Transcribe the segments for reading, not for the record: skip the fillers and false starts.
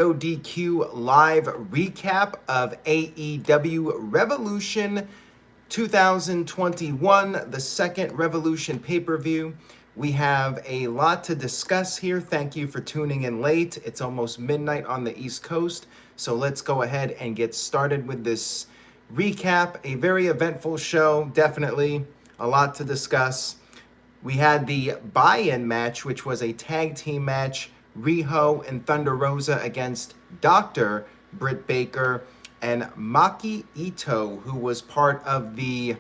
DQ live recap of AEW Revolution 2021, the second Revolution pay-per-view. We have a lot to discuss here. Thank you for tuning in late. It's almost midnight on the East Coast, so let's go ahead and get started with this recap. A very eventful show, definitely a lot to discuss. We had the buy-in match, which was a tag team match. Riho and Thunder Rosa against Dr. Britt Baker and Maki Ito, who was part of the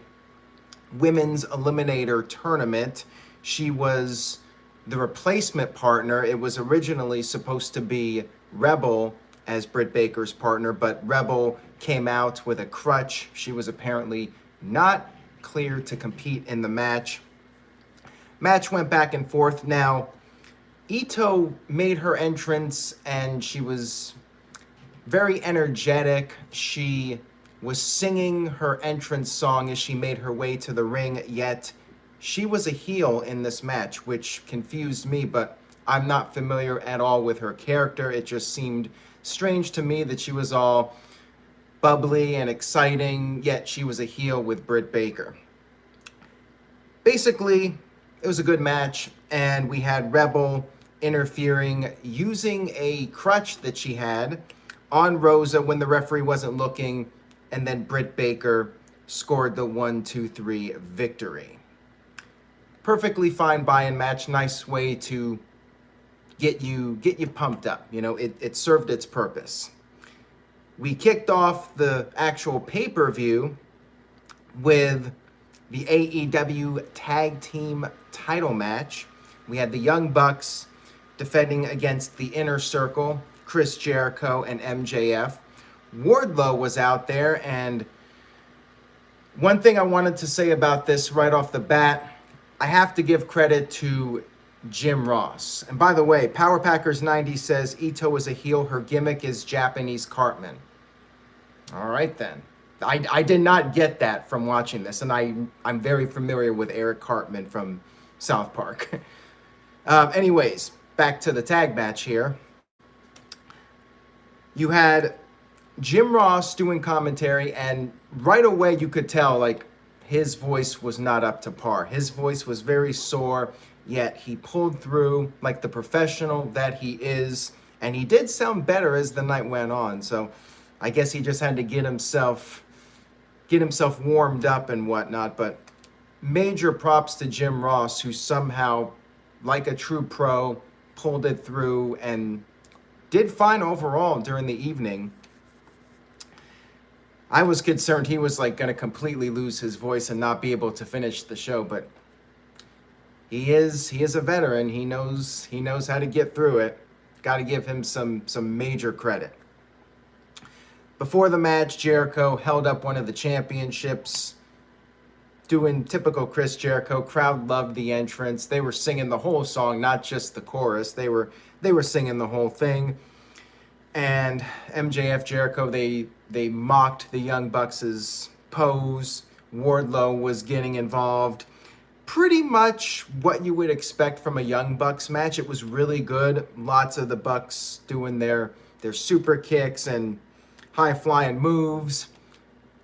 Women's Eliminator Tournament. She was the replacement partner. It was originally supposed to be Rebel as Britt Baker's partner, but Rebel came out with a crutch. She was apparently not cleared to compete in the match. Match went back and forth. Now, Ito made her entrance and she was very energetic. She was singing her entrance song as she made her way to the ring, yet she was a heel in this match, which confused me, but I'm not familiar at all with her character. It just seemed strange to me that she was all bubbly and exciting, yet she was a heel with Britt Baker. Basically, it was a good match, and we had Rebel interfering using a crutch that she had on Rosa when the referee wasn't looking, and then Britt Baker scored the 1-2-3 victory. Perfectly fine buy-in match, nice way to get you pumped up. You know, it served its purpose. We kicked off the actual pay-per-view with the AEW Tag Team title match. We had the Young Bucks defending against the Inner Circle, Chris Jericho and MJF. Wardlow was out there, and one thing I wanted to say about this right off the bat, I have to give credit to Jim Ross. And by the way, Power Packers 90 says Ito is a heel. Her gimmick is Japanese Cartman. All right then. I did not get that from watching this, and I'm very familiar with Eric Cartman from South Park. Anyways, back to the tag match here. You had Jim Ross doing commentary, and right away you could tell, like, his voice was not up to par. His voice was very sore, yet he pulled through like the professional that he is, and he did sound better as the night went on. So I guess he just had to get himself warmed up and whatnot. But major props to Jim Ross, who somehow, like a true pro, pulled it through and did fine overall during the evening. I was concerned he was like going to completely lose his voice and not be able to finish the show, but he is a veteran. He knows how to get through it. Got to give him some major credit. Before the match, Jericho held up one of the championships, doing typical Chris Jericho. Crowd loved the entrance. They were singing the whole song, not just the chorus. They were singing the whole thing. And MJF Jericho, they mocked the Young Bucks' pose. Wardlow was getting involved. Pretty much what you would expect from a Young Bucks match. It was really good. Lots of the Bucks doing their super kicks and high-flying moves,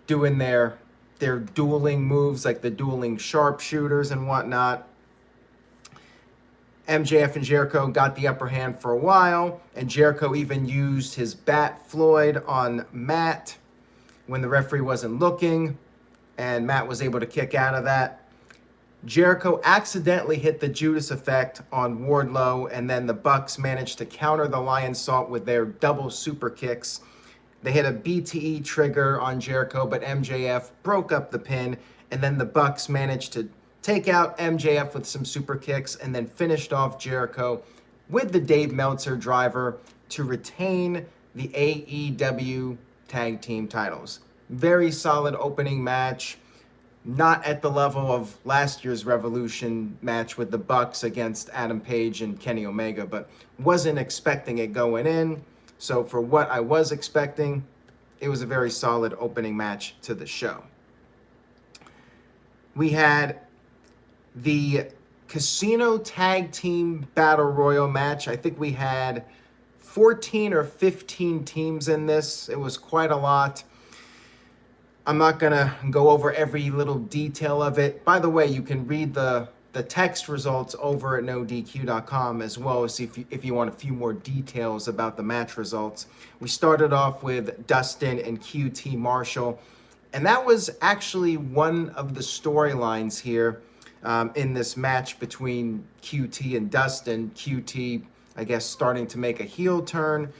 doing their dueling moves, like the dueling sharpshooters and whatnot. MJF and Jericho got the upper hand for a while, and Jericho even used his Bat Floyd on Matt when the referee wasn't looking, and Matt was able to kick out of that. Jericho accidentally hit the Judas effect on Wardlow, and then the Bucks managed to counter the Lion Salt with their double super kicks. They hit a BTE trigger on Jericho, but MJF broke up the pin, and then the Bucks managed to take out MJF with some super kicks, and then finished off Jericho with the Dave Meltzer driver to retain the AEW Tag Team titles. Very solid opening match. Not at the level of last year's Revolution match with the Bucks against Adam Page and Kenny Omega, but wasn't expecting it going in. So for what I was expecting, it was a very solid opening match to the show. We had the Casino Tag Team Battle Royal match. I think we had 14 or 15 teams in this. It was quite a lot. I'm not gonna go over every little detail of it. By the way, you can read the text results over at NoDQ.com as well as if you want a few more details about the match results. We started off with Dustin and QT Marshall, and that was actually one of the storylines here in this match between QT and Dustin. QT, I guess, starting to make a heel turn.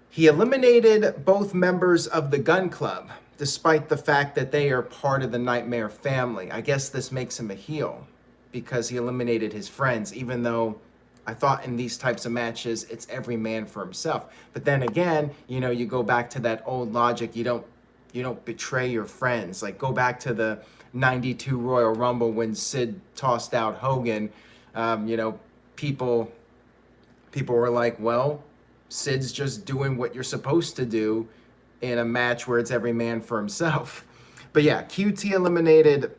He eliminated both members of the Gun Club, despite the fact that they are part of the Nightmare family. I guess this makes him a heel because he eliminated his friends, even though I thought in these types of matches, it's every man for himself. But then again, you know, you go back to that old logic, you don't betray your friends. Like, go back to the 92 Royal Rumble when Sid tossed out Hogan. You know, people were like, well, Sid's just doing what you're supposed to do in a match where it's every man for himself. But yeah, QT eliminated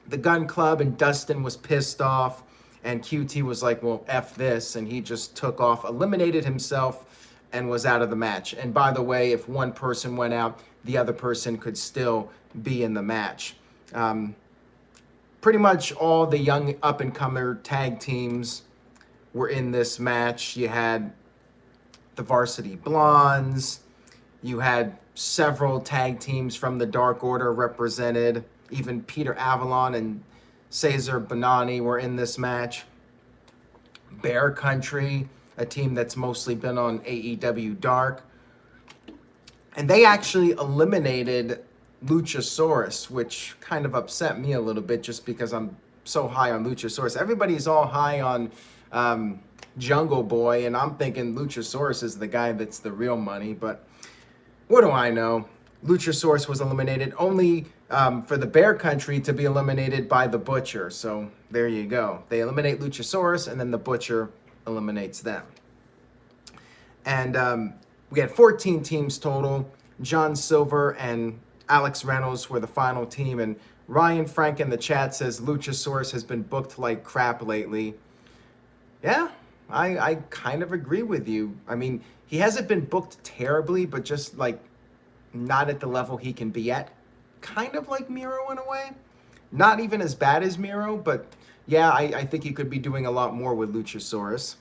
the Gun Club, and Dustin was pissed off, and QT was like, well, F this, and he just took off, eliminated himself, and was out of the match. And by the way, if one person went out, the other person could still be in the match. Pretty much all the young up-and-comer tag teams were in this match. You had the Varsity Blondes, you had several tag teams from the Dark Order represented. Even Peter Avalon and Cesar Bonani were in this match. Bear Country, a team that's mostly been on AEW Dark. And they actually eliminated Luchasaurus, which kind of upset me a little bit just because I'm so high on Luchasaurus. Everybody's all high on Jungle Boy, and I'm thinking Luchasaurus is the guy that's the real money, but what do I know? Luchasaurus was eliminated, only for the Bear Country to be eliminated by the Butcher. So there you go. They eliminate Luchasaurus, and then the Butcher eliminates them. And we had 14 teams total. John Silver and Alex Reynolds were the final team. And Ryan Frank in the chat says Luchasaurus has been booked like crap lately. Yeah, I kind of agree with you. I mean, he hasn't been booked terribly, but just like not at the level he can be at. Kind of like Miro in a way. Not even as bad as Miro, but yeah, I think he could be doing a lot more with Luchasaurus.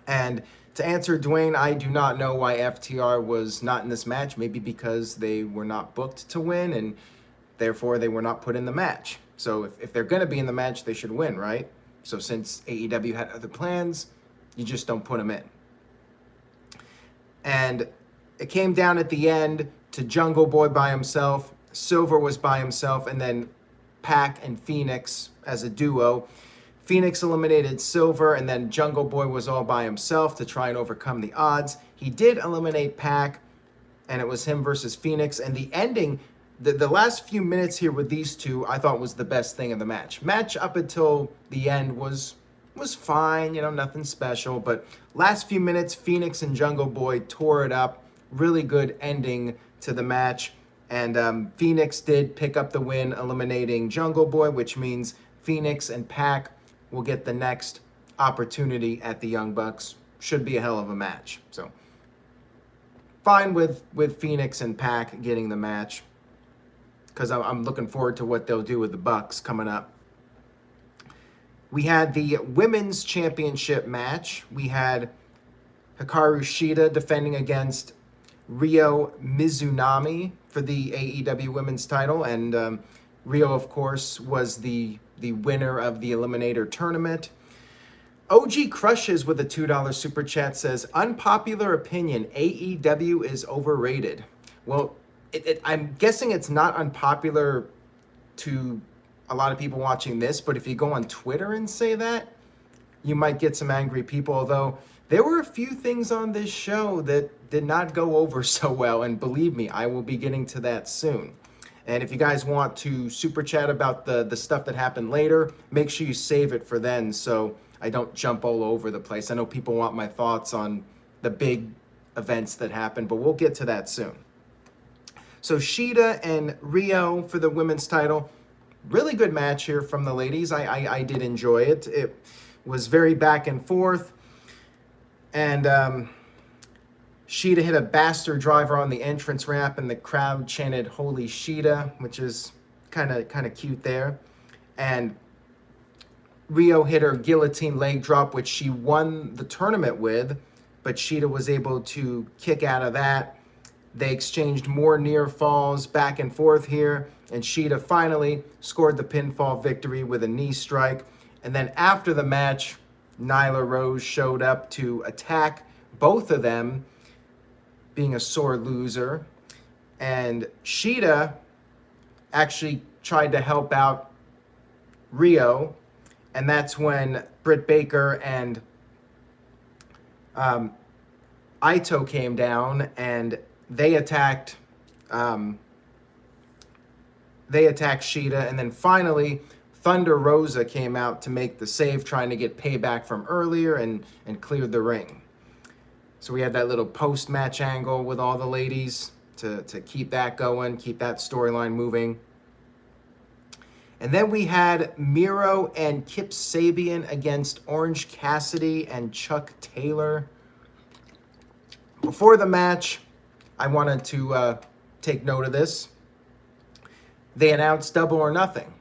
And to answer Dwayne, I do not know why FTR was not in this match. Maybe because they were not booked to win, and therefore they were not put in the match. So if they're going to be in the match, they should win, right? So since AEW had other plans, you just don't put them in. And it came down at the end to Jungle Boy by himself, Silver was by himself, and then Pac and Phoenix as a duo. Phoenix eliminated Silver, and then Jungle Boy was all by himself to try and overcome the odds. He did eliminate Pac, and it was him versus Phoenix. And the ending, the last few minutes here with these two, I thought was the best thing in the match. Match up until the end was fine, you know, nothing special. But last few minutes, Phoenix and Jungle Boy tore it up. Really good ending to the match. And Phoenix did pick up the win, eliminating Jungle Boy, which means Phoenix and Pac will get the next opportunity at the Young Bucks. Should be a hell of a match. So fine with Phoenix and Pac getting the match, because I'm looking forward to what they'll do with the Bucks coming up. We had the Women's Championship match. We had Hikaru Shida defending against Ryo Mizunami for the AEW Women's title. And Ryo, of course, was the winner of the Eliminator Tournament. OG Crushes with a $2 super chat says, unpopular opinion, AEW is overrated. Well, I'm guessing it's not unpopular to a lot of people watching this, but if you go on Twitter and say that, you might get some angry people, although there were a few things on this show that did not go over so well, and believe me, I will be getting to that soon. And if you guys want to super chat about the stuff that happened later, make sure you save it for then so I don't jump all over the place. I know people want my thoughts on the big events that happened, but we'll get to that soon. So Shida and Ryo for the women's title. Really good match here from the ladies. I did enjoy it. It was very back and forth. And Shida hit a bastard driver on the entrance ramp, and the crowd chanted "Holy Shida," which is kind of cute there. And Rio hit her guillotine leg drop, which she won the tournament with, but Shida was able to kick out of that. They exchanged more near falls back and forth here, and Shida finally scored the pinfall victory with a knee strike. And then after the match, Nyla Rose showed up to attack both of them, being a sore loser. And Shida actually tried to help out Rio, and that's when Britt Baker and Ito came down, and they attacked Shida, and then finally Thunder Rosa came out to make the save, trying to get payback from earlier, and cleared the ring. So we had that little post-match angle with all the ladies to keep that going, keep that storyline moving. And then we had Miro and Kip Sabian against Orange Cassidy and Chuck Taylor. Before the match, I wanted to take note of this. They announced Double or Nothing,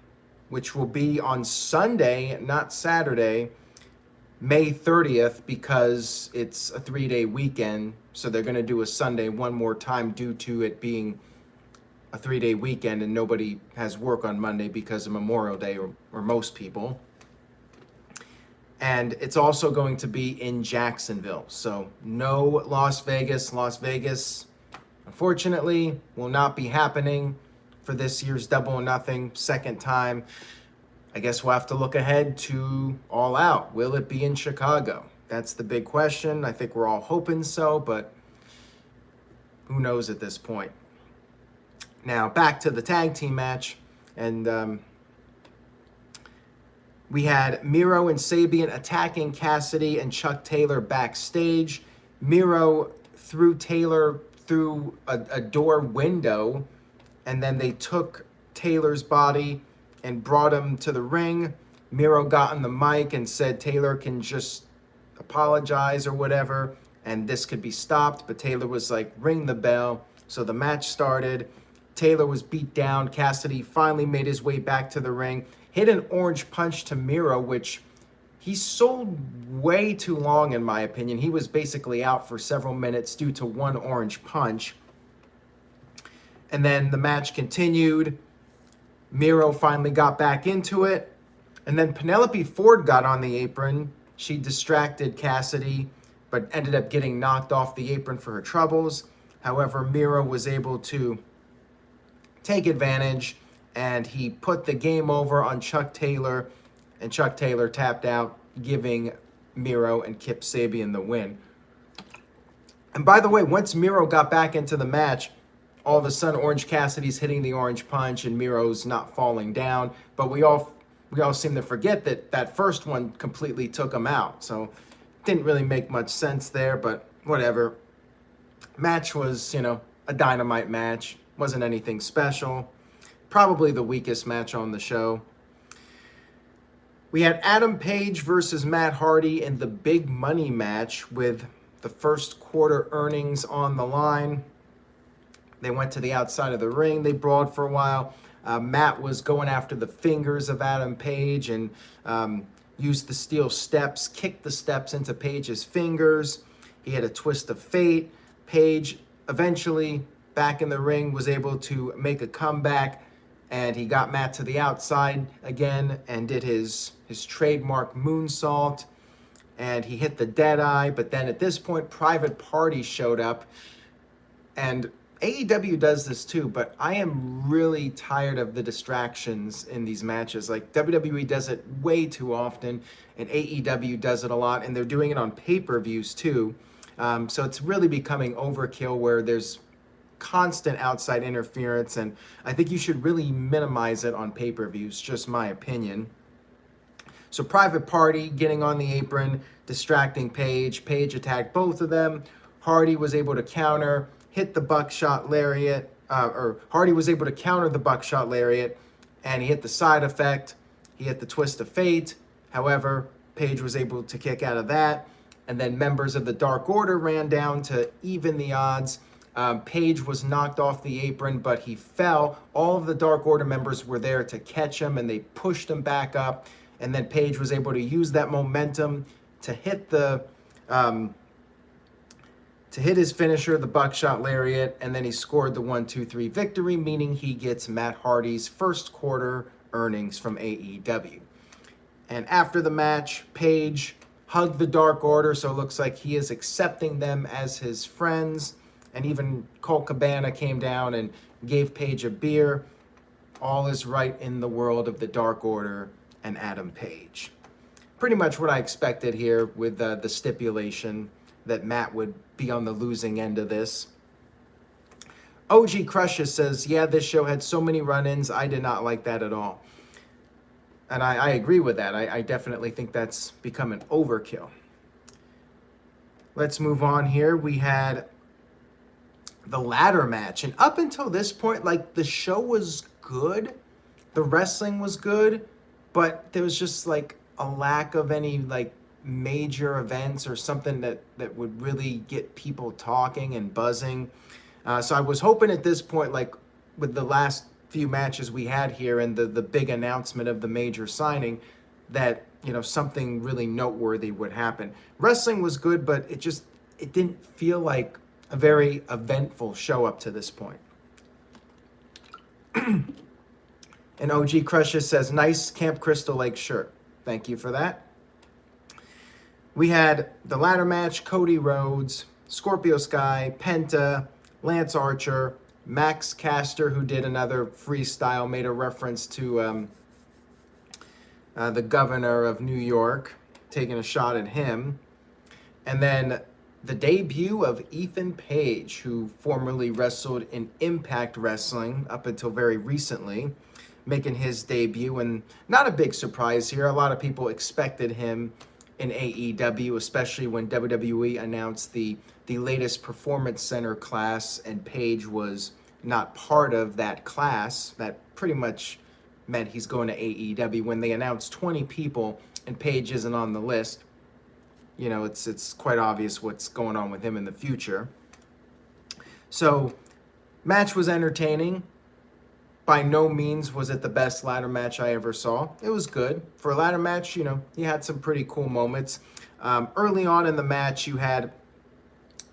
which will be on Sunday, not Saturday, May 30th, because it's a 3-day weekend. So they're going to do a Sunday one more time due to it being a 3-day weekend and nobody has work on Monday because of Memorial Day, or most people. And it's also going to be in Jacksonville. So no Las Vegas. Las Vegas, unfortunately, will not be happening for this year's Double or Nothing, second time. I guess we'll have to look ahead to All Out. Will it be in Chicago? That's the big question. I think we're all hoping so, but who knows at this point. Now, back to the tag team match, and we had Miro and Sabian attacking Cassidy and Chuck Taylor backstage. Miro threw Taylor through a door window, and then they took Taylor's body and brought him to the ring. Miro got on the mic and said Taylor can just apologize or whatever, and this could be stopped, but Taylor was like, ring the bell. So the match started. Taylor was beat down. Cassidy finally made his way back to the ring, hit an orange punch to Miro, which he sold way too long, in my opinion. He was basically out for several minutes due to one orange punch. And then the match continued. Miro finally got back into it. And then Penelope Ford got on the apron. She distracted Cassidy, but ended up getting knocked off the apron for her troubles. However, Miro was able to take advantage, and he put the game over on Chuck Taylor, and Chuck Taylor tapped out, giving Miro and Kip Sabian the win. And by the way, once Miro got back into the match, all of a sudden Orange Cassidy's hitting the orange punch and Miro's not falling down, but we all seem to forget that that first one completely took him out. So didn't really make much sense there, but whatever. Match was, a dynamite match. Wasn't anything special. Probably the weakest match on the show. We had Adam Page versus Matt Hardy in the big money match with the first quarter earnings on the line. They went to the outside of the ring. They brawled for a while. Matt was going after the fingers of Adam Page and used the steel steps, kicked the steps into Page's fingers. He had a twist of fate. Page eventually, back in the ring, was able to make a comeback, and he got Matt to the outside again and did his trademark moonsault, and he hit the Deadeye. But then at this point, Private Party showed up, and AEW does this too, but I am really tired of the distractions in these matches. Like, WWE does it way too often, and AEW does it a lot, and they're doing it on pay-per-views too. So it's really becoming overkill, where there's constant outside interference, and I think you should really minimize it on pay-per-views, just my opinion. So Private Party getting on the apron, distracting Page. Page attacked both of them. Hardy was able to counter, hit the buckshot lariat, Hardy was able to counter the buckshot lariat, and he hit the side effect. He hit the twist of fate. However, Page was able to kick out of that. and then members of the Dark Order ran down to even the odds. Page was knocked off the apron, but he fell. All of the Dark Order members were there to catch him, and they pushed him back up. And then Page was able to use that momentum to hit his finisher, the buckshot lariat, and then he scored the 1-2-3 victory, meaning he gets Matt Hardy's first quarter earnings from AEW. And after the match, Page hugged the Dark Order, so it looks like he is accepting them as his friends. And even Colt Cabana came down and gave Page a beer. All is right in the world of the Dark Order and Adam Page. Pretty much what I expected here with the stipulation that Matt would be on the losing end of this. OG Crushes says, yeah, this show had so many run-ins. I did not like that at all. And I agree with that. I definitely think that's become an overkill. Let's move on here. We had the ladder match. And up until this point, like, the show was good. The wrestling was good. But there was just, like, a lack of any, like, major events or something that would really get people talking and buzzing. So I was hoping at this point, like, with the last few matches we had here and the big announcement of the major signing, that, you know, something really noteworthy would happen. Wrestling was good, but it didn't feel like a very eventful show up to this point. And OG Crushes says, nice Camp Crystal Lake shirt. Thank you for that. We had the ladder match, Cody Rhodes, Scorpio Sky, Penta, Lance Archer, Max Caster, who did another freestyle, made a reference to the governor of New York, taking a shot at him. And then the debut of Ethan Page, who formerly wrestled in Impact Wrestling up until very recently, making his debut. And not a big surprise here. A lot of people expected him in AEW, especially when WWE announced the latest Performance Center class, and Page was not part of that class. That pretty much meant he's going to AEW. When they announced 20 people and Page isn't on the list, you know, it's quite obvious what's going on with him in the future. So, match was entertaining. By no means was it the best ladder match I ever saw. It was good. For a ladder match, you know, you had some pretty cool moments. Early on in the match, you had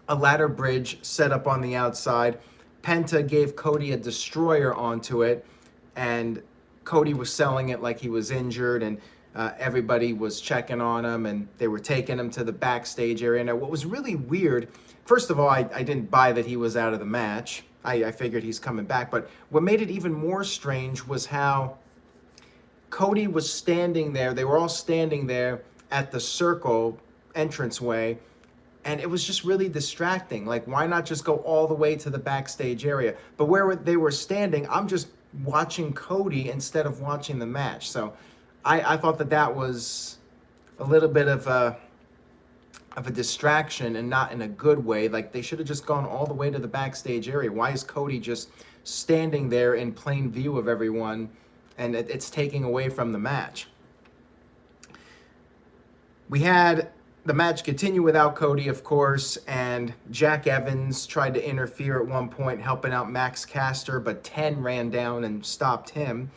a ladder bridge set up on the outside. Penta gave Cody a destroyer onto it, and Cody was selling it like he was injured, and everybody was checking on him, and they were taking him to the backstage area. Now, what was really weird, first of all, I didn't buy that he was out of the match. I figured he's coming back. But what made it even more strange was how Cody was standing there. They were all standing there at the circle entranceway, and it was just really distracting. Like, why not just go all the way to the backstage area? But where they were standing, I'm just watching Cody instead of watching the match. So I thought that was a little bit of a distraction, and not in a good way. Like, they should have just gone all the way to the backstage area. Why is Cody just standing there in plain view of everyone, and it's taking away from the match? We had the match continue without Cody, of course, and Jack Evans tried to interfere at one point, helping out Max Caster, but 10 ran down and stopped him.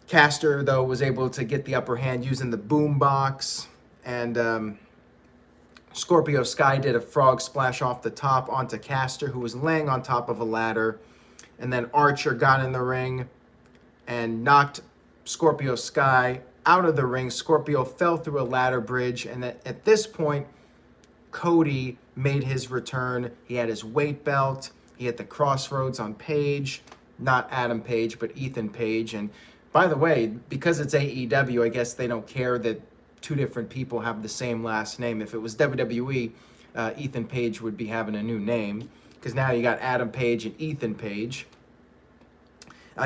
Caster, though, was able to get the upper hand using the boombox. And Scorpio Sky did a frog splash off the top onto Caster, who was laying on top of a ladder. And then Archer got in the ring and knocked Scorpio Sky out of the ring. Scorpio fell through a ladder bridge. And at this point, Cody made his return. He had his weight belt. He had the crossroads on Page. Not Adam Page, but Ethan Page. And by the way, because it's AEW, I guess they don't care that two different people have the same last name. If it was WWE, Ethan Page would be having a new name, because now you got Adam Page and Ethan Page.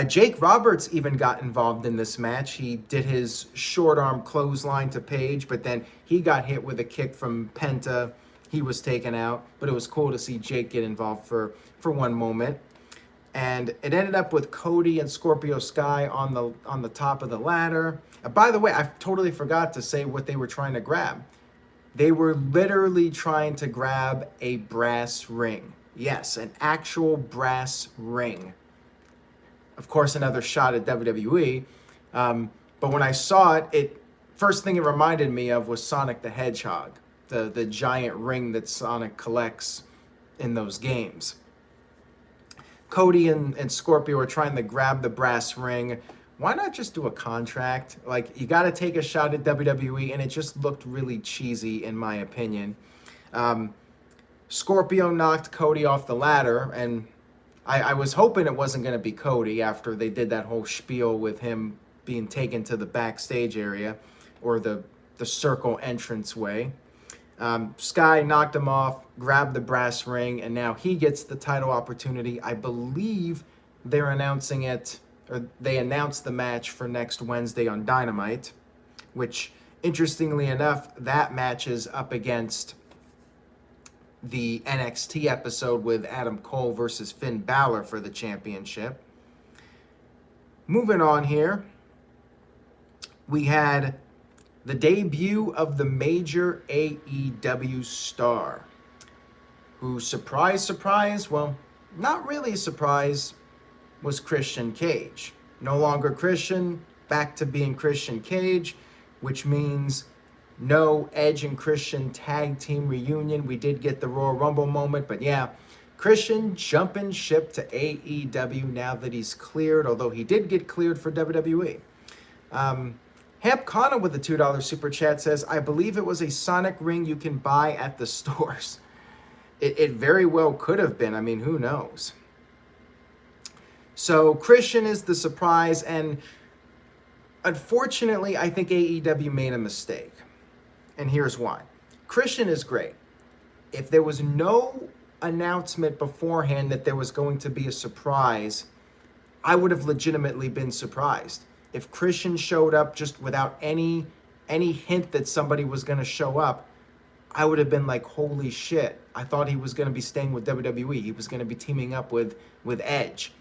Jake Roberts even got involved in this match. He did his short arm clothesline to Page, but then he got hit with a kick from Penta. He was taken out, but it was cool to see Jake get involved for one moment. And it ended up with Cody and Scorpio Sky on the top of the ladder. By the way, I totally forgot to say what they were trying to grab. They were literally trying to grab a brass ring. Yes, an actual brass ring. Of course, another shot at WWE. But when I saw it, first thing it reminded me of was Sonic the Hedgehog, the giant ring that Sonic collects in those games. Cody and Scorpio are trying to grab the brass ring. Why not just do a contract? Like, you got to take a shot at WWE, and it just looked really cheesy, in my opinion. Scorpio knocked Cody off the ladder, and I was hoping it wasn't going to be Cody after they did that whole spiel with him being taken to the backstage area, or the circle entranceway. Sky knocked him off, grabbed the brass ring, and now he gets the title opportunity. I believe they're announcing it, or they announced the match for next Wednesday on Dynamite, which, interestingly enough, that match is up against the NXT episode with Adam Cole versus Finn Balor for the championship. Moving on here, we had the debut of the major AEW star, who, surprise, surprise, well, not really a surprise, was Christian Cage. No longer Christian, back to being Christian Cage, which means no Edge and Christian tag team reunion. We did get the Royal Rumble moment, but yeah, Christian jumping ship to AEW now that he's cleared, although he did get cleared for WWE. Hamp Connor with the $2 super chat says, I believe it was a Sonic ring you can buy at the stores. It very well could have been. I mean, who knows? So Christian is the surprise, and unfortunately, I think AEW made a mistake. And here's why. Christian is great. If there was no announcement beforehand that there was going to be a surprise, I would have legitimately been surprised. If Christian showed up just without any hint that somebody was going to show up, I would have been like, holy shit. I thought he was going to be staying with WWE. He was going to be teaming up with Edge.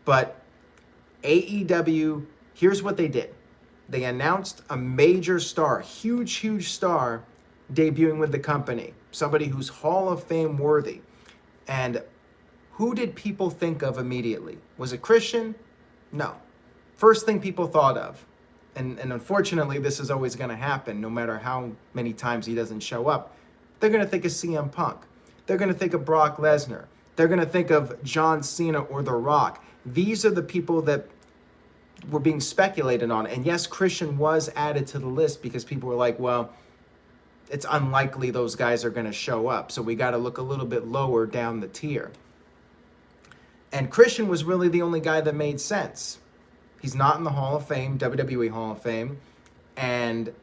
But AEW, here's what they did. They announced a major star, huge star, debuting with the company. Somebody who's Hall of Fame worthy. And who did people think of immediately? Was it Christian? No. First thing people thought of, and unfortunately this is always going to happen no matter how many times he doesn't show up, they're going to think of CM Punk. They're going to think of Brock Lesnar. They're going to think of John Cena or The Rock. These are the people that were being speculated on. And yes, Christian was added to the list because people were like, well, it's unlikely those guys are going to show up, so we got to look a little bit lower down the tier. And Christian was really the only guy that made sense. He's not in the Hall of Fame, WWE Hall of Fame, and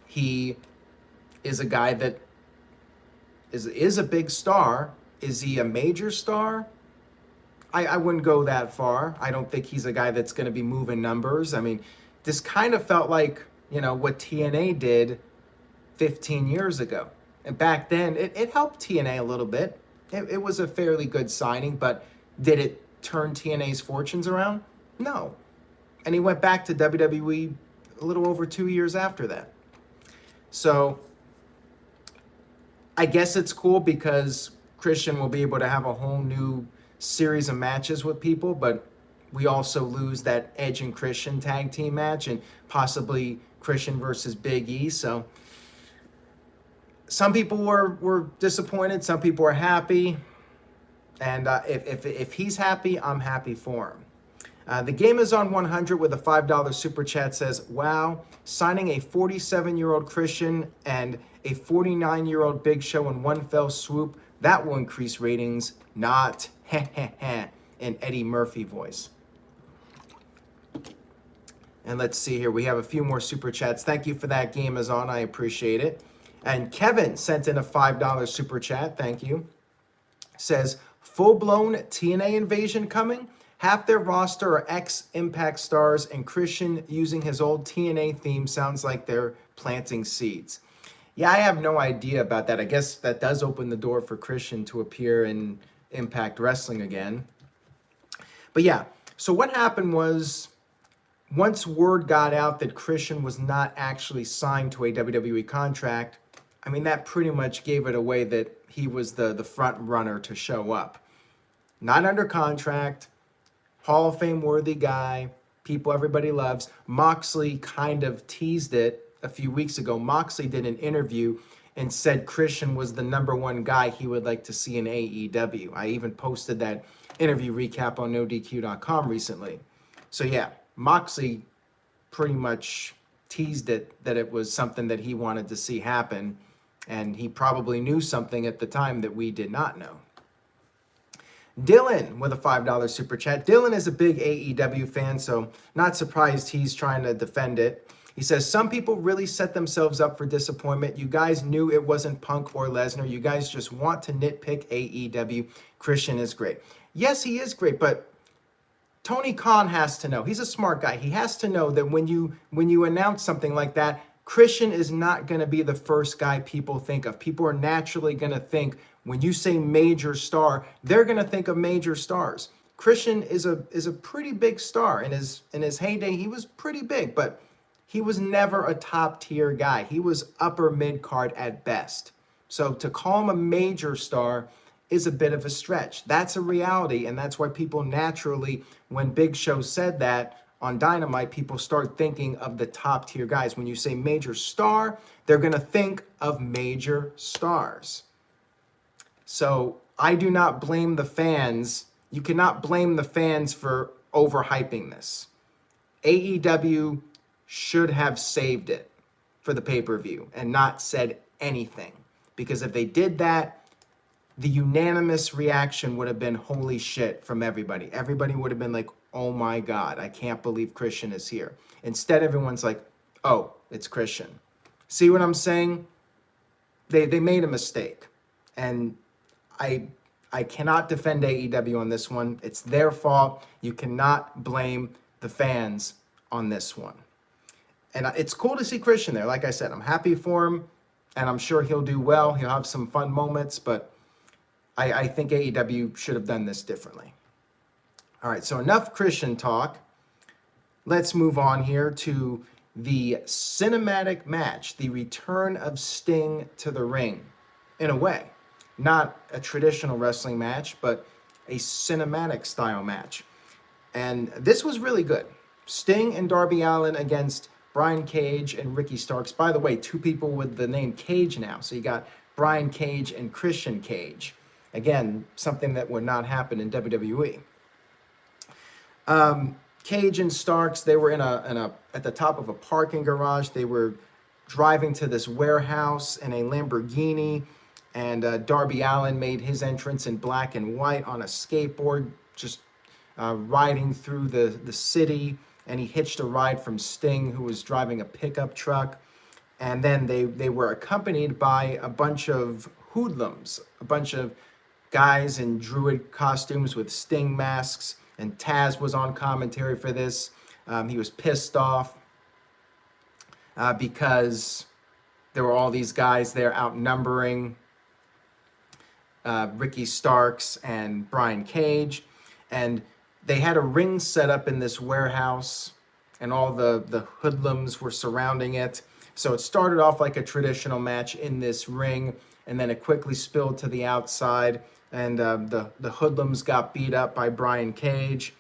he is a guy that is a big star. Is he a major star? I wouldn't go that far. I don't think he's a guy that's going to be moving numbers. I mean, this kind of felt like, what TNA did 15 years ago. And back then, it helped TNA a little bit. It was a fairly good signing, but did it turn TNA's fortunes around? No. And he went back to WWE a little over 2 years after that. So I guess it's cool because Christian will be able to have a whole new series of matches with people, but we also lose that Edge and Christian tag team match and possibly Christian versus Big E. So some people were disappointed. Some people are happy. And if he's happy, I'm happy for him. The Game is on 100 with a $5 super chat says, wow, signing a 47-year-old Christian and a 49-year-old Big Show in one fell swoop, that will increase ratings, not in Eddie Murphy voice. And let's see here. We have a few more super chats. Thank you for that, Game is on. I appreciate it. And Kevin sent in a $5 super chat. Thank you. Says, full-blown TNA invasion coming? Half their roster are ex-Impact stars, and Christian using his old TNA theme sounds like they're planting seeds. Yeah, I have no idea about that. I guess that does open the door for Christian to appear in Impact Wrestling again. But yeah, so what happened was once word got out that Christian was not actually signed to a WWE contract, I mean, that pretty much gave it away that he was the front runner to show up. Not under contract, Hall of Fame worthy guy, people everybody loves. Moxley kind of teased it a few weeks ago. Moxley did an interview and said Christian was the #1 guy he would like to see in AEW. I even posted that interview recap on NoDQ.com recently. So yeah, Moxley pretty much teased it that it was something that he wanted to see happen, and he probably knew something at the time that we did not know. Dylan with a $5 super chat. Dylan is a big AEW fan, so not surprised he's trying to defend it. He says, some people really set themselves up for disappointment. You guys knew it wasn't Punk or Lesnar. You guys just want to nitpick AEW. Christian is great. Yes, he is great, but Tony Khan has to know. He's a smart guy. He has to know that when you announce something like that, Christian is not going to be the first guy people think of. People are naturally going to think, when you say major star, they're going to think of major stars. Christian is a pretty big star. In his heyday, he was pretty big, but he was never a top tier guy. He was upper mid card at best. So to call him a major star is a bit of a stretch. That's a reality, and that's why people naturally, when Big Show said that on Dynamite, people start thinking of the top tier guys. When you say major star, they're going to think of major stars. So I do not blame the fans. You cannot blame the fans for overhyping this. AEW should have saved it for the pay-per-view and not said anything. Because if they did that, the unanimous reaction would have been holy shit from everybody. Everybody would have been like, oh my God, I can't believe Christian is here. Instead, everyone's like, oh, it's Christian. See what I'm saying? They made a mistake. And I cannot defend AEW on this one. It's their fault. You cannot blame the fans on this one. And it's cool to see Christian there. Like I said, I'm happy for him, and I'm sure he'll do well. He'll have some fun moments, but I think AEW should have done this differently. All right, so enough Christian talk. Let's move on here to the cinematic match, the return of Sting to the ring, in a way. Not a traditional wrestling match, but a cinematic style match. And this was really good. Sting and Darby Allin against Brian Cage and Ricky Starks. By the way, two people with the name Cage now. So you got Brian Cage and Christian Cage. Again, something that would not happen in WWE. Cage and Starks, they were at the top of a parking garage. They were driving to this warehouse in a Lamborghini, and Darby Allin made his entrance in black and white on a skateboard, just riding through the city, and he hitched a ride from Sting, who was driving a pickup truck. And then they were accompanied by a bunch of hoodlums, a bunch of guys in druid costumes with Sting masks, and Taz was on commentary for this. He was pissed off because there were all these guys there outnumbering Ricky Starks and Brian Cage, and they had a ring set up in this warehouse, and all the hoodlums were surrounding it. So it started off like a traditional match in this ring, and then it quickly spilled to the outside, and the hoodlums got beat up by Brian Cage.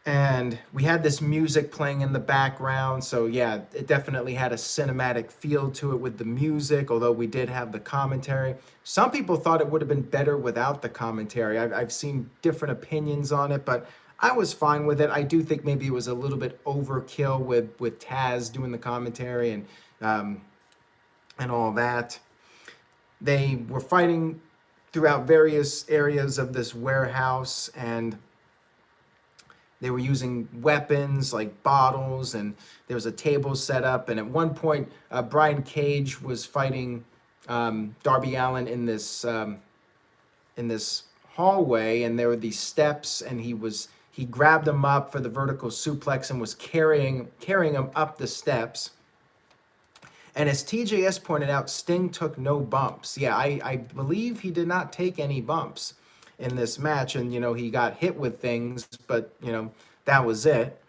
And we had this music playing in the background, so yeah, it definitely had a cinematic feel to it with the music, although we did have the commentary. Some people thought it would have been better without the commentary. I've seen different opinions on it, but I was fine with it. I do think maybe it was a little bit overkill with Taz doing the commentary and all that. They were fighting throughout various areas of this warehouse, and they were using weapons like bottles, and there was a table set up. And at one point, Brian Cage was fighting Darby Allin in this hallway, and there were these steps, and he grabbed him up for the vertical suplex and was carrying him up the steps. And as TJS pointed out, Sting took no bumps. Yeah, I believe he did not take any bumps in this match, and he got hit with things, but that was it.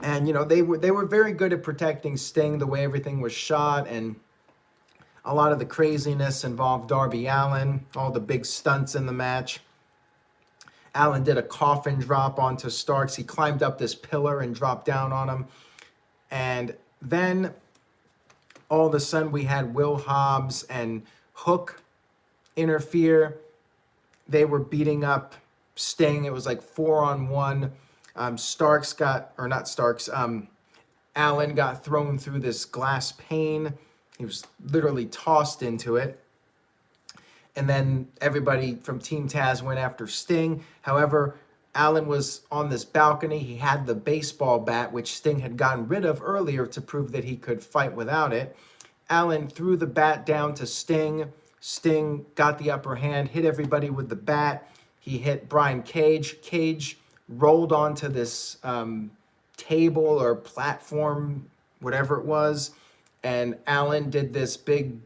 And, you know, they were very good at protecting Sting, the way everything was shot, and a lot of the craziness involved Darby Allin, all the big stunts in the match. Allin did a coffin drop onto Starks. He climbed up this pillar and dropped down on him. And then all of a sudden we had Will Hobbs and Hook interfere. They were beating up Sting. It was like 4-on-1. Allin got thrown through this glass pane. He was literally tossed into it. And then everybody from Team Taz went after Sting. However, Allin was on this balcony. He had the baseball bat, which Sting had gotten rid of earlier to prove that he could fight without it. Allin threw the bat down to Sting. Sting got the upper hand, hit everybody with the bat. He hit Brian Cage. Cage rolled onto this table or platform, whatever it was. And Allin did this big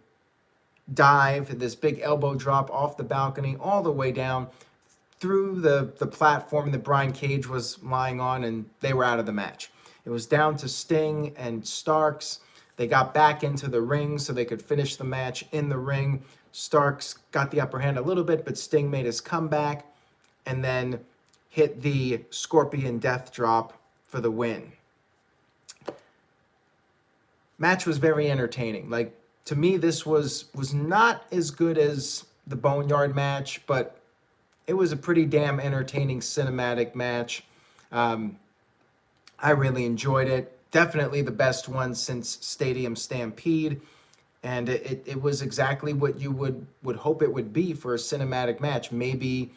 dive, this big elbow drop off the balcony all the way down through the platform that Brian Cage was lying on, and they were out of the match. It was down to Sting and Starks. They got back into the ring so they could finish the match in the ring. Starks got the upper hand a little bit, but Sting made his comeback and then hit the Scorpion Death Drop for the win. Match was very entertaining. Like, to me, this was not as good as the Boneyard match, but it was a pretty damn entertaining cinematic match. I really enjoyed it. Definitely the best one since Stadium Stampede. And it was exactly what you would hope it would be for a cinematic match. Maybe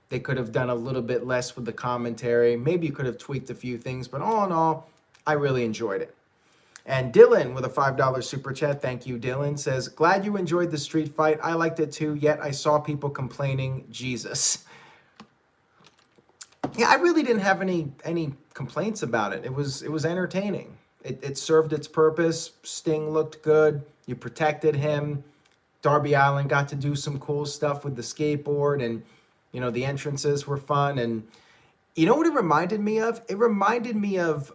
they could have done a little bit less with the commentary. Maybe you could have tweaked a few things. But all in all, I really enjoyed it. And Dylan with a $5 super chat, thank you, Dylan, says, glad you enjoyed the street fight. I liked it too, yet I saw people complaining, Jesus. Yeah, I really didn't have any complaints about it. It was entertaining. It served its purpose. Sting looked good. You protected him. Darby Allin got to do some cool stuff with the skateboard, and, you know, the entrances were fun. And you know what it reminded me of? It reminded me of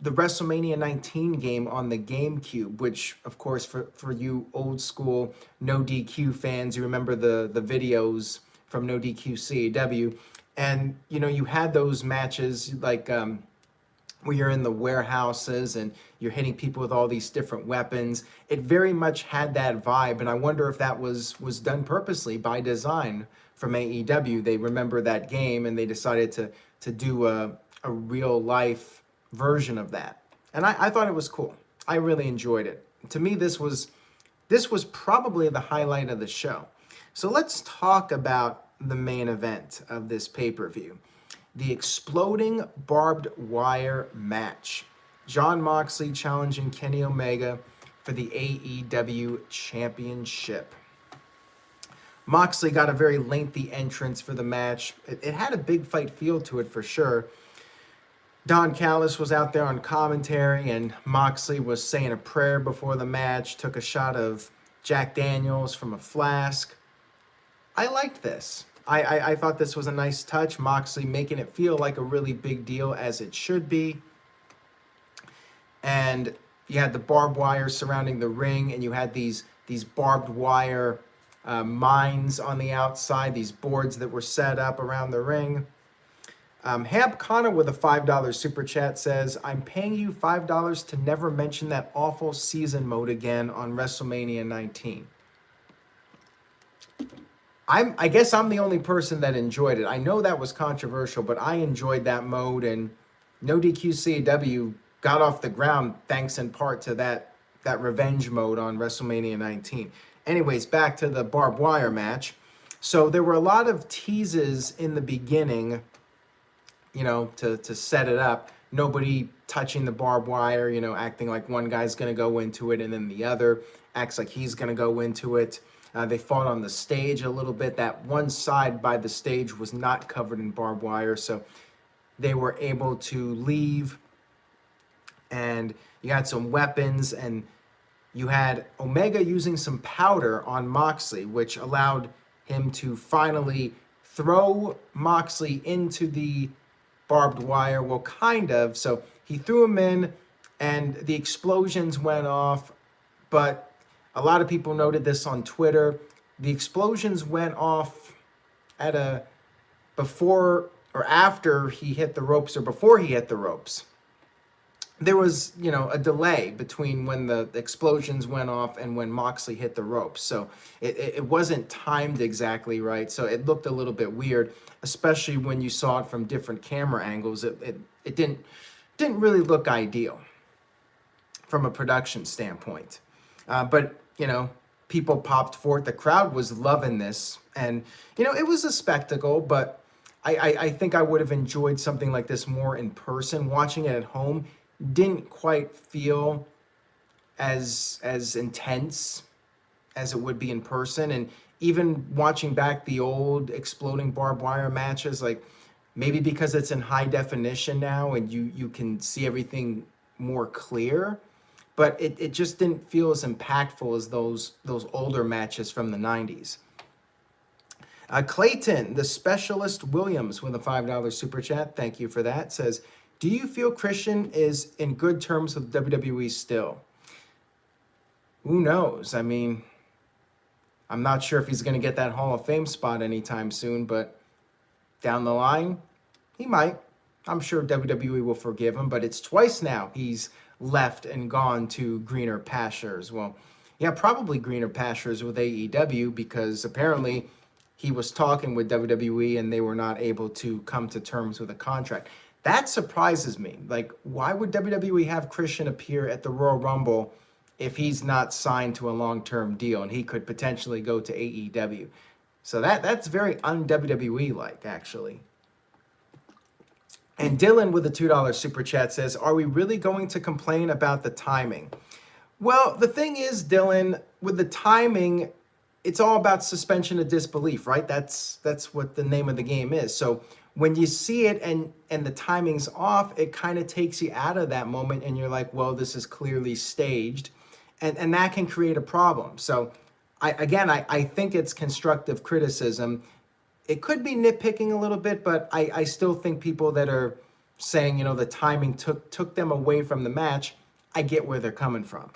the WrestleMania 19 game on the GameCube, which, of course, for you old school No DQ fans, you remember the videos from No DQ CAW. And, you know, you had those matches like where you're in the warehouses and you're hitting people with all these different weapons. It very much had that vibe, and I wonder if that was done purposely by design from AEW. They remember that game and they decided to do a real life version of that. And I thought it was cool. I really enjoyed it. To me, this was probably the highlight of the show. So let's talk about the main event of this pay-per-view. The exploding barbed wire match. Jon Moxley challenging Kenny Omega for the AEW Championship. Moxley got a very lengthy entrance for the match. It had a big fight feel to it for sure. Don Callis was out there on commentary, and Moxley was saying a prayer before the match, took a shot of Jack Daniels from a flask. I liked this. I thought this was a nice touch. Moxley making it feel like a really big deal, as it should be. And you had the barbed wire surrounding the ring, and you had these barbed wire mines on the outside, these boards that were set up around the ring. Hab Connor with a $5 super chat says, I'm paying you $5 to never mention that awful season mode again on WrestleMania 19. I guess I'm the only person that enjoyed it. I know that was controversial, but I enjoyed that mode, and No DQ CAW got off the ground thanks in part to that revenge mode on WrestleMania 19. Anyways, back to the barbed wire match. So there were a lot of teases in the beginning, you know, to set it up. Nobody touching the barbed wire, you know, acting like one guy's going to go into it and then the other acts like he's going to go into it. They fought on the stage a little bit. That one side by the stage was not covered in barbed wire, so they were able to leave. And you had some weapons, and you had Omega using some powder on Moxley, which allowed him to finally throw Moxley into the barbed wire. Well, kind of. So he threw him in, and the explosions went off. But a lot of people noted this on Twitter. The explosions went off at a before or after he hit the ropes, or before he hit the ropes. There was, a delay between when the explosions went off and when Moxley hit the ropes. So it wasn't timed exactly right. So it looked a little bit weird, especially when you saw it from different camera angles. It didn't really look ideal from a production standpoint. But people popped for it. The crowd was loving this. And, it was a spectacle, but I think I would have enjoyed something like this more in person. Watching it at home didn't quite feel as intense as it would be in person. And even watching back the old exploding barbed wire matches, like maybe because it's in high definition now and you can see everything more clear, but it just didn't feel as impactful as those older matches from the 90s. Clayton, the Specialist Williams, with a $5 super chat. Thank you for that. Says, do you feel Christian is in good terms with WWE still? Who knows? I mean, I'm not sure if he's going to get that Hall of Fame spot anytime soon, but down the line, he might. I'm sure WWE will forgive him, but it's twice now he's left and gone to greener pastures. Well, yeah, probably greener pastures with AEW, because apparently he was talking with WWE and they were not able to come to terms with a contract. That surprises me. Like, why would WWE have Christian appear at the Royal Rumble if he's not signed to a long-term deal and he could potentially go to AEW? So that's very un-WWE-like, actually. And Dylan with a $2 super chat says, are we really going to complain about the timing? Well, the thing is, Dylan, with the timing, it's all about suspension of disbelief, right? That's what the name of the game is. So when you see it and the timing's off, it kind of takes you out of that moment and you're like, well, this is clearly staged. And that can create a problem. So I think it's constructive criticism. It could be nitpicking a little bit, but I still think people that are saying, the timing took them away from the match, I get where they're coming from.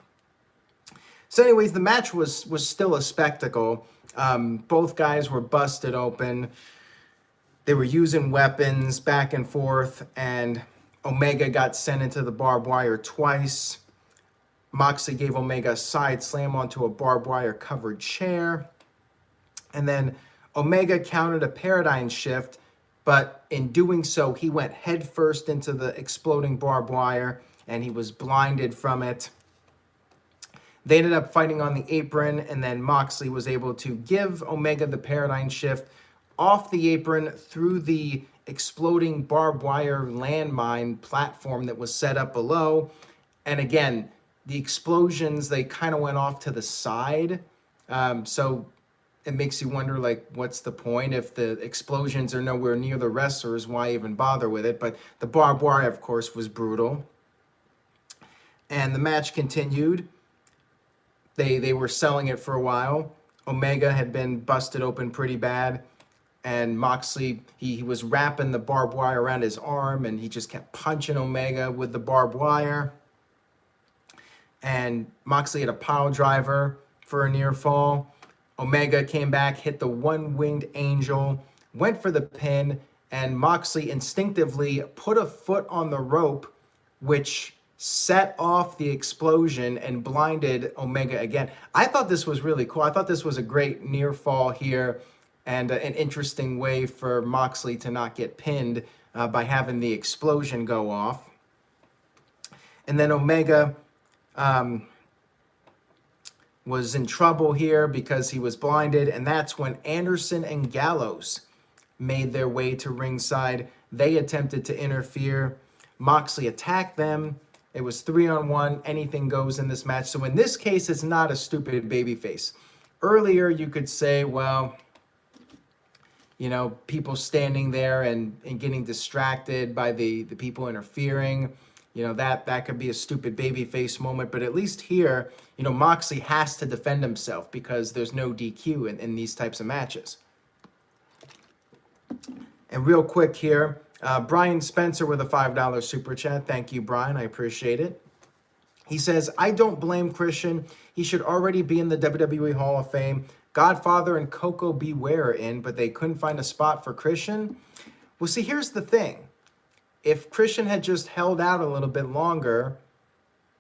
So anyways, the match was still a spectacle. Both guys were busted open. They were using weapons back and forth, and Omega got sent into the barbed wire twice. Moxley gave Omega a side slam onto a barbed wire covered chair. And then Omega countered a paradigm shift, but in doing so, he went headfirst into the exploding barbed wire, and he was blinded from it. They ended up fighting on the apron, and then Moxley was able to give Omega the paradigm shift off the apron through the exploding barbed wire landmine platform that was set up below. And again, the explosions, they kind of went off to the side. So it makes you wonder, like, what's the point? If the explosions are nowhere near the wrestlers, why even bother with it? But the barbed wire, of course, was brutal. And the match continued. They were selling it for a while. Omega had been busted open pretty bad. And Moxley, he was wrapping the barbed wire around his arm, and he just kept punching Omega with the barbed wire. And Moxley had a pile driver for a near fall. Omega came back, hit the one-winged angel, went for the pin, and Moxley instinctively put a foot on the rope, which set off the explosion and blinded Omega again. I thought this was really cool. I thought this was a great near fall here, and an interesting way for Moxley to not get pinned by having the explosion go off. And then Omega was in trouble here because he was blinded, and that's when Anderson and Gallows made their way to ringside. They attempted to interfere. Moxley attacked them. It was 3-on-1. Anything goes in this match. So in this case, it's not a stupid babyface. Earlier, you could say, well, people standing there and getting distracted by the people interfering. That could be a stupid babyface moment. But at least here, Moxley has to defend himself because there's no DQ in these types of matches. And real quick here, Brian Spencer with a $5 super chat. Thank you, Brian. I appreciate it. He says, I don't blame Christian. He should already be in the WWE Hall of Fame. Godfather and Coco Beware are in, but they couldn't find a spot for Christian. Well, see, here's the thing. If Christian had just held out a little bit longer,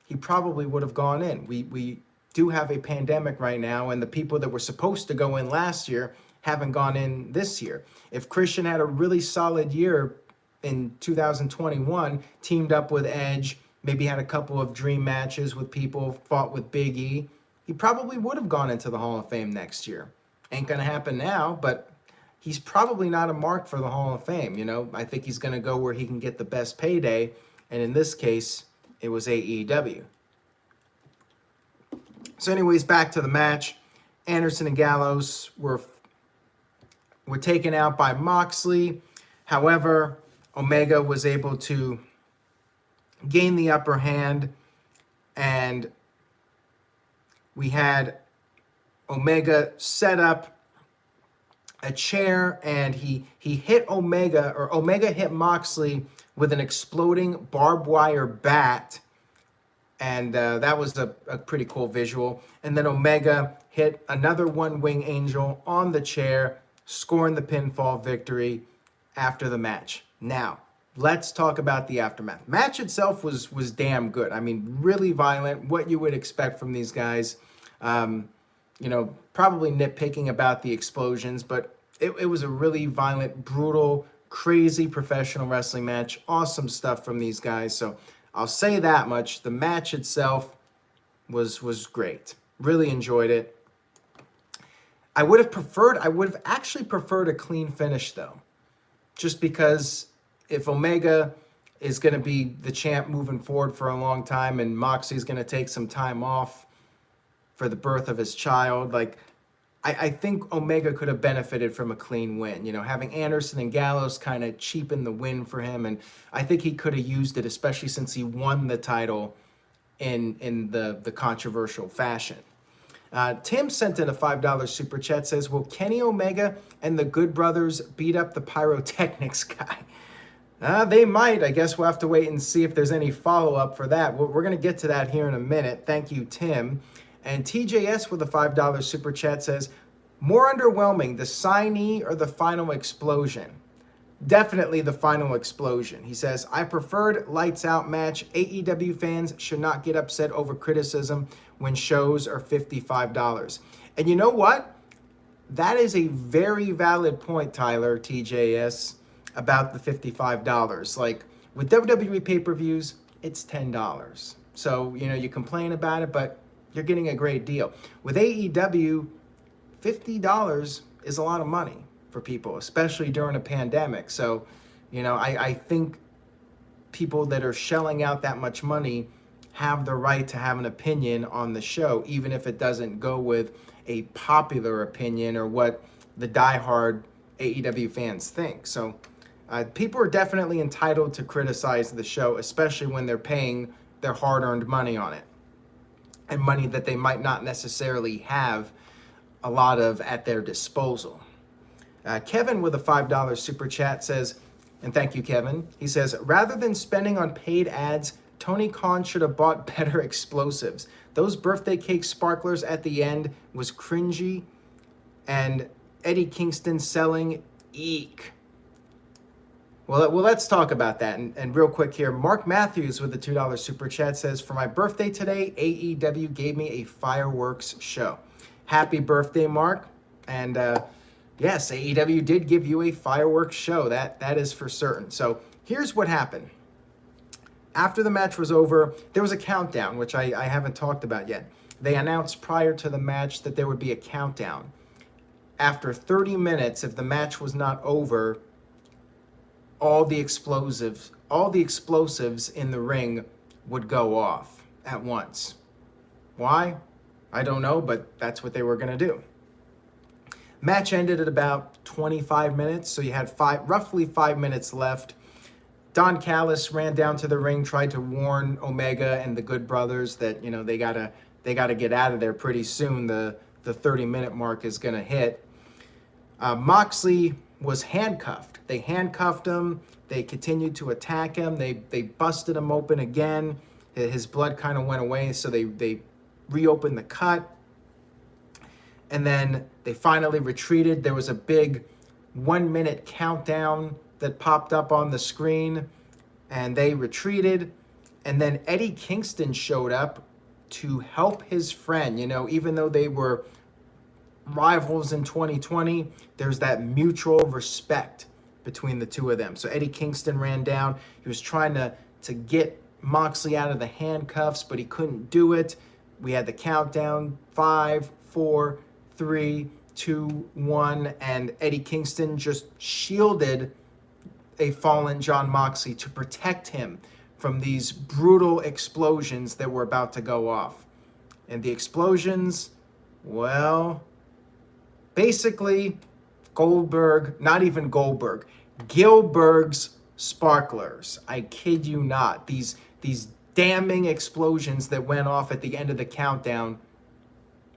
he probably would have gone in. We do have a pandemic right now, and the people that were supposed to go in last year haven't gone in this year. If Christian had a really solid year in 2021, teamed up with Edge, maybe had a couple of dream matches with people, fought with Big E, he probably would have gone into the Hall of Fame next year. Ain't going to happen now, but he's probably not a mark for the Hall of Fame. You know, I think he's going to go where he can get the best payday, and in this case, it was AEW. So anyways, back to the match. Anderson and Gallows were taken out by Moxley. However, Omega was able to gain the upper hand, and we had Omega set up a chair, and he hit Omega, or Omega hit Moxley with an exploding barbed wire bat, and that was a pretty cool visual. And then Omega hit another one-wing angel on the chair, scoring the pinfall victory after the match. Now, let's talk about the aftermath. Match itself was damn good. I mean, really violent, what you would expect from these guys. You know, probably nitpicking about the explosions, but it was a really violent, brutal, crazy professional wrestling match. Awesome stuff from these guys. So I'll say that much. The match itself was great. Really enjoyed it. I would have actually preferred a clean finish though. Just because if Omega is going to be the champ moving forward for a long time and Moxley's going to take some time off for the birth of his child, like I think Omega could have benefited from a clean win. You know, having Anderson and Gallows kind of cheapen the win for him, and I think he could have used it, especially since he won the title in the controversial fashion. Tim sent in a $5 super chat, says, will Kenny Omega and the Good Brothers beat up the pyrotechnics guy? They might. I guess we'll have to wait and see if there's any follow-up for that. We're going to get to that here in a minute. Thank you, Tim. And TJS with a $5 super chat says, more underwhelming, the signee or the final explosion? Definitely the final explosion. He says, I preferred lights out match. AEW fans should not get upset over criticism when shows are $55. And you know what? That is a very valid point, Tyler, TJS, about the $55. Like with WWE pay-per-views, it's $10. So, you know, you complain about it, but you're getting a great deal. With AEW, $50 is a lot of money for people, especially during a pandemic. So, you know, I think people that are shelling out that much money have the right to have an opinion on the show, even if it doesn't go with a popular opinion or what the diehard AEW fans think. So people are definitely entitled to criticize the show, especially when they're paying their hard-earned money on it, and money that they might not necessarily have a lot of at their disposal. Kevin with a $5 super chat says, and thank you, Kevin, he says, rather than spending on paid ads, Tony Khan should have bought better explosives. Those birthday cake sparklers at the end was cringy, and Eddie Kingston selling, eek. Well, let's talk about that. And real quick here, Mark Matthews with the $2 super chat says, for my birthday today, AEW gave me a fireworks show. Happy birthday, Mark. And yes, AEW did give you a fireworks show. That is for certain. So here's what happened. After the match was over, there was a countdown, which I haven't talked about yet. They announced prior to the match that there would be a countdown. After 30 minutes, if the match was not over, all the explosives in the ring would go off at once. Why? I don't know, but that's what they were going to do. Match ended at about 25 minutes, so you had roughly 5 minutes left. Don Callis ran down to the ring, tried to warn Omega and the Good Brothers that, you know, they gotta get out of there pretty soon. The 30-minute mark is gonna hit. Moxley was handcuffed. They handcuffed him. They continued to attack him. They busted him open again. His blood kind of went away, so they reopened the cut. And then they finally retreated. There was a big 1 minute countdown that popped up on the screen, and they retreated. And then Eddie Kingston showed up to help his friend. You know, even though they were rivals in 2020, there's that mutual respect between the two of them. So Eddie Kingston ran down. He was trying to get Moxley out of the handcuffs, but he couldn't do it. We had the countdown, 5, 4, 3, 2, 1, and Eddie Kingston just shielded a fallen Jon Moxley to protect him from these brutal explosions that were about to go off. And the explosions, well, basically Goldberg, not even Goldberg, Gilbert's sparklers. I kid you not. These damning explosions that went off at the end of the countdown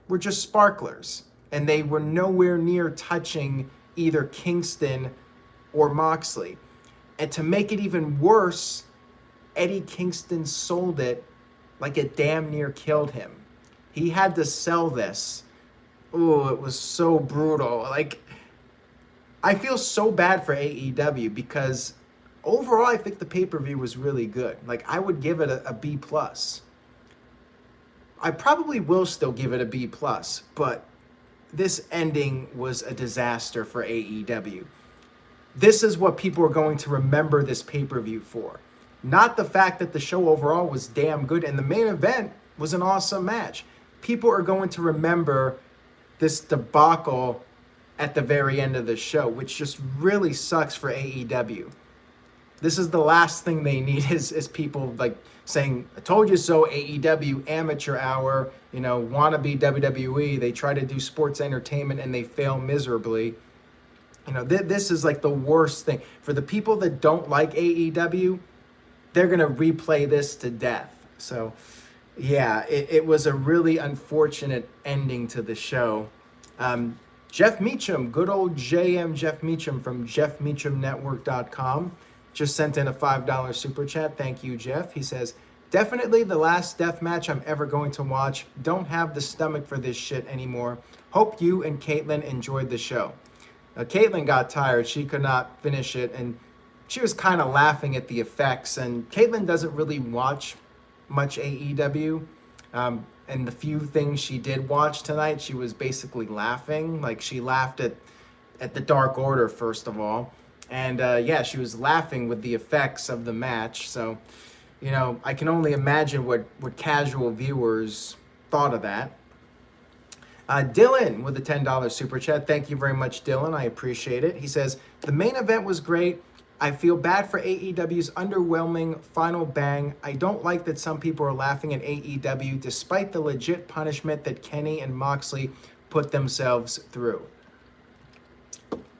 were just sparklers. And they were nowhere near touching either Kingston or Moxley. And to make it even worse, Eddie Kingston sold it like it damn near killed him. He had to sell this. Oh, it was so brutal. Like, I feel so bad for AEW because overall I think the pay-per-view was really good. Like, I would give it a B+. I probably will still give it a B+, but this ending was a disaster for AEW. This is what people are going to remember this pay-per-view for. Not the fact that the show overall was damn good and the main event was an awesome match. People are going to remember this debacle at the very end of the show, which just really sucks for AEW. This is the last thing they need is people like saying, I told you so, AEW, amateur hour, you know, wannabe WWE. They try to do sports entertainment and they fail miserably. You know, this is like the worst thing. For the people that don't like AEW, they're going to replay this to death. So, yeah, it was a really unfortunate ending to the show. Jeff Meacham, good old JM Jeff Meacham from JeffMeachamNetwork.com, just sent in a $5 super chat. Thank you, Jeff. He says, definitely the last death match I'm ever going to watch. Don't have the stomach for this shit anymore. Hope you and Caitlin enjoyed the show. Caitlin got tired. She could not finish it, and she was kind of laughing at the effects. And Caitlin doesn't really watch much AEW. And the few things she did watch tonight, she was basically laughing. Like, she laughed at the Dark Order, first of all. And, yeah, she was laughing with the effects of the match. So, you know, I can only imagine what casual viewers thought of that. Dylan with a $10 super chat. Thank you very much, Dylan. I appreciate it. He says, the main event was great. I feel bad for AEW's underwhelming final bang. I don't like that some people are laughing at AEW despite the legit punishment that Kenny and Moxley put themselves through.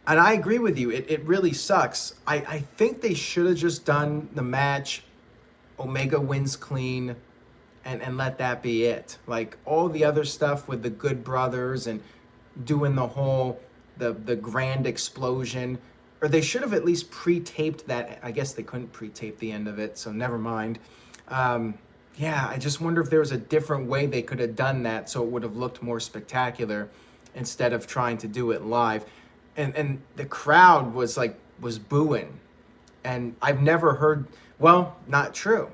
And I agree with you. It really sucks. I think they should have just done the match. Omega wins clean. And let that be it. Like, all the other stuff with the Good Brothers and doing the whole, the grand explosion, or they should have at least pre-taped that. I guess they couldn't pre-tape the end of it, so never mind. Yeah, I just wonder if there was a different way they could have done that so it would have looked more spectacular instead of trying to do it live. And the crowd was booing. And I've never heard, well, not true.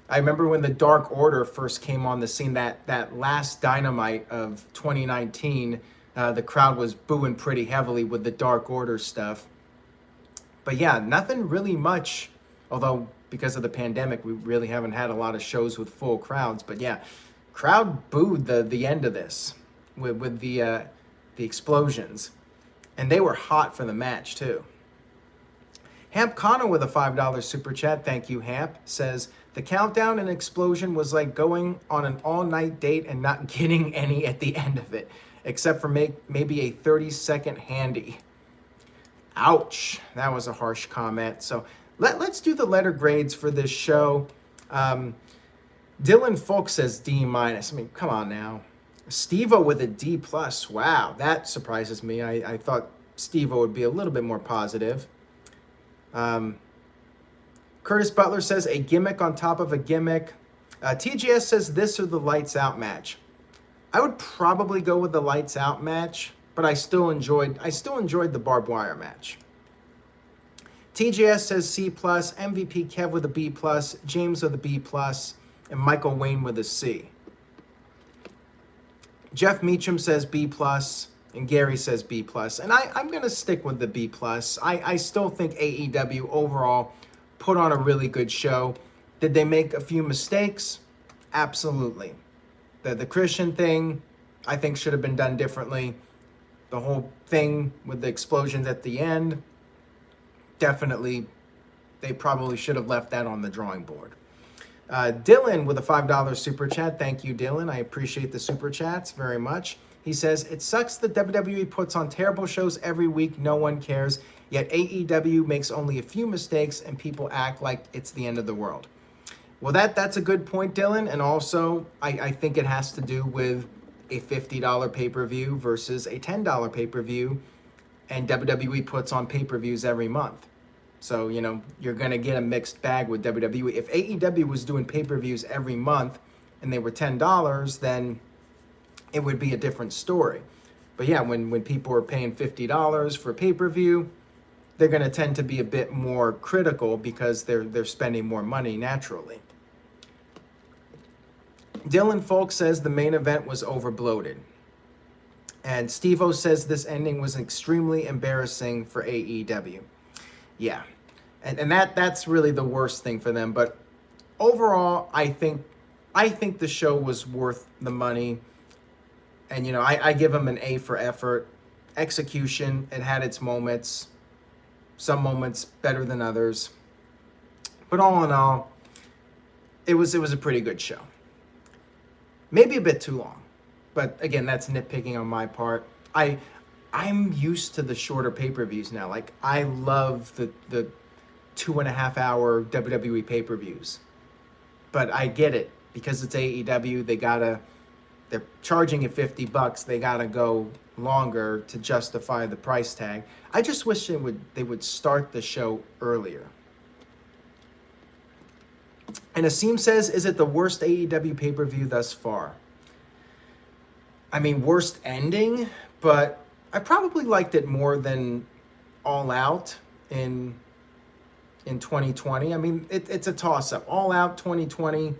I remember when the Dark Order first came on the scene, that last Dynamite of 2019, the crowd was booing pretty heavily with the Dark Order stuff. But yeah, nothing really much, although because of the pandemic, we really haven't had a lot of shows with full crowds. But yeah, crowd booed the end of this with the explosions. And they were hot for the match too. Hamp Connor with a $5 super chat. Thank you, Hamp. Says, the countdown and explosion was like going on an all-night date and not getting any at the end of it, except for maybe a 30-second handy. Ouch. That was a harsh comment. So let's do the letter grades for this show. Dylan Folk says D-. I mean, come on now. Steve-O with a D+. Wow, that surprises me. I thought Steve-O would be a little bit more positive. Curtis Butler says a gimmick on top of a gimmick. TGS says this or the lights out match. I would probably go with the lights out match, but I still enjoyed the barbed wire match. TGS says C+, MVP Kev with a B+, James with a B+, and Michael Wayne with a C. Jeff Meacham says B+, and Gary says B+. And I'm going to stick with the B+. I still think AEW overall put on a really good show. Did they make a few mistakes? Absolutely. The Christian thing, I think, should have been done differently. The whole thing with the explosions at the end, definitely, they probably should have left that on the drawing board. Dylan with a $5 super chat. Thank you, Dylan. I appreciate the super chats very much. He says, it sucks that WWE puts on terrible shows every week. No one cares. Yet AEW makes only a few mistakes and people act like it's the end of the world. Well, that's a good point, Dylan. And also, I think it has to do with a $50 pay-per-view versus a $10 pay-per-view. And WWE puts on pay-per-views every month. So, you know, you're going to get a mixed bag with WWE. If AEW was doing pay-per-views every month and they were $10, then it would be a different story. But yeah, when people are paying $50 for pay-per-view, they're going to tend to be a bit more critical because they're spending more money naturally. Dylan Folk says the main event was overbloated. And Steve-O says this ending was extremely embarrassing for AEW. Yeah. And that's really the worst thing for them. But overall, I think the show was worth the money. And, you know, I give them an A for effort. Execution, it had its moments. Some moments better than others. But all in all, it was a pretty good show. Maybe a bit too long. But again, that's nitpicking on my part. I'm used to the shorter pay-per-views now. Like, I love the 2.5 hour WWE pay-per-views. But I get it. Because it's AEW, they're charging you $50. They gotta go longer to justify the price tag. I just wish they would start the show earlier. And Asim says, is it the worst AEW pay-per-view thus far? I mean, worst ending, but I probably liked it more than All Out in 2020. I mean, it's a toss-up. All Out 2020,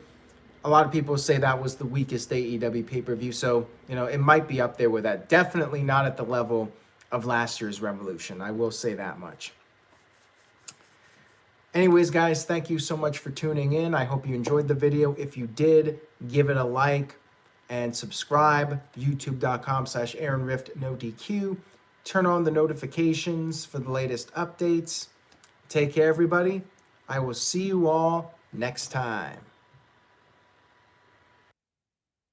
a lot of people say that was the weakest AEW pay-per-view, so, you know, it might be up there with that. Definitely not at the level of last year's Revolution. I will say that much. Anyways, guys, thank you so much for tuning in. I hope you enjoyed the video. If you did, give it a like and subscribe. YouTube.com/AaronRift, Turn on the notifications for the latest updates. Take care, everybody. I will see you all next time.